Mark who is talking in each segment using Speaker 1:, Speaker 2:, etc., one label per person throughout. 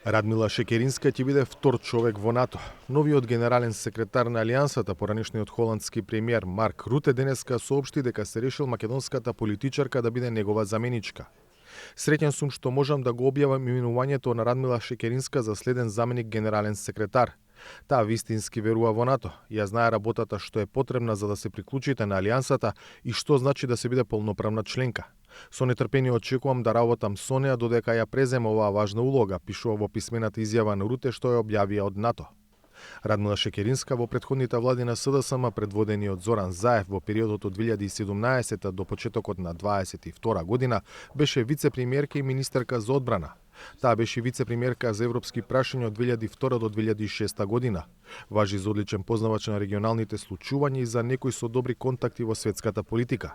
Speaker 1: Радмила Шекеринска ќе биде втор човек во НАТО. Новиот генерален секретар на Алијансата, поранешниот холандски премиер Марк Руте, денеска соопшти дека се решил македонската политичарка да биде негова заменичка. Среќен сум што можам да го објавам именувањето на Радмила Шекеринска за следен заменик генерален секретар. Таа вистински верува во НАТО. Ја знае работата што е потребна за да се приклучите на Алијансата и што значи да се биде полноправна членка. Со нетрпение очекувам да работам со неа додека ја преземе оваа важна улога, пишува во писмената изјава на Руте што ја објавија од НАТО. Радмила Шекеринска во претходните влади на СДСМ, предводени од Зоран Заев во периодот од 2017 до почетокот на 2022 година, беше вице-премиерка и министерка за одбрана. Таа беше вице-премиерка за европски прашања од 2002 до 2006 година. Важи за одличен познавач на регионалните случувања и за некој со добри контакти во светската политика.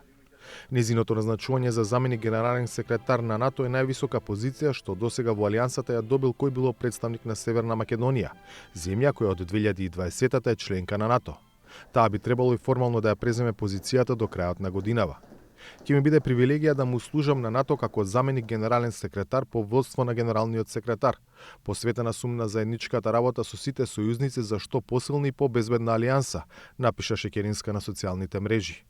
Speaker 1: Незиното назначување за заменик генерален секретар на НАТО е највисока позиција што досега во Алијансата ја добил кој било представник на Северна Македонија, земја која од 2020 е членка на НАТО. Таа би требало и формално да ја преземе позицијата до крајот на годинава. Ќе ми биде привилегија да му служам на НАТО како заменик генерален секретар по водство на генералниот секретар. Посветена сум на заедничката работа со сите сојузници за што посилна и побезбедна алијанса, напиша Шекеринска на социјалните мрежи.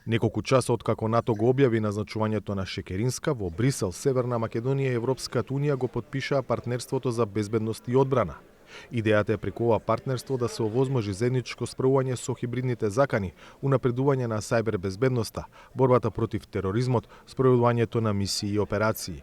Speaker 1: Неколку часа откако НАТО го објави назначувањето на Шекеринска, во Брисел, Северна Македонија и Европската унија го потпишаа партнерството за безбедност и одбрана. Идејата е преку ова партнерство да се овозможи заедничко справување со хибридните закани, унапредување на сајбер безбедноста, борбата против тероризмот, спроведувањето на мисии и операции.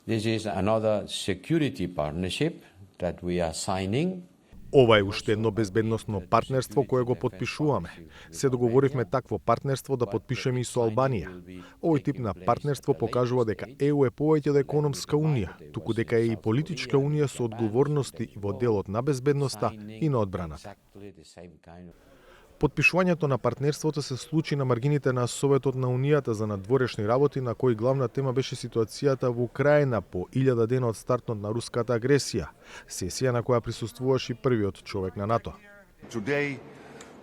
Speaker 2: This is another security partnership that we are signing.
Speaker 1: Ова е уште едно безбедносно партнерство кое го потпишуваме. Се договоривме такво партнерство да потпишеме и со Албанија. Овој тип на партнерство покажува дека ЕУ е повеќе од економска унија, туку дека е и политичка унија со одговорности во делот на безбедноста и на одбраната. Подпишувањето на партнерството се случи на маргините на Советот на Унијата за надворешни работи, на кој главна тема беше ситуацијата во Украина по 1000 дена од стартот на руската агресија, сесија на која присуствуваше и првиот човек на НАТО.
Speaker 3: Today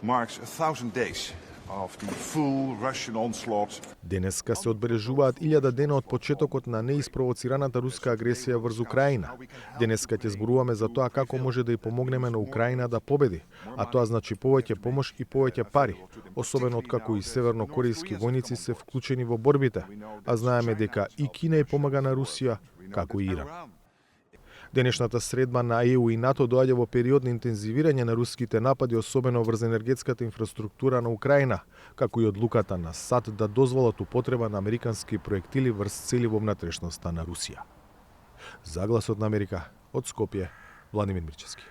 Speaker 3: marks 1000 days of the full Russian onslaught.
Speaker 1: Денеска се одбележуваат 1000 дена од почетокот на неиспровоцираната руска агресија врз Украина. Денеска ќе зборуваме за тоа како може да ја помогнеме на Украина да победи, а тоа значи повеќе помош и повеќе пари, особено откако и севернокорејски војници се вклучени во борбите, а знаеме дека и Кина ја помага на Русија, како и Иран. Денешната средба на ЕУ и НАТО доаѓа во период на интензивирање на руските напади, особено врз енергетската инфраструктура на Украина, како и одлуката на САД да дозволат употреба на американски проектили врз цели во внатрешноста на Русија. За Гласот на Америка, од Скопје, Владимир Мирчевски.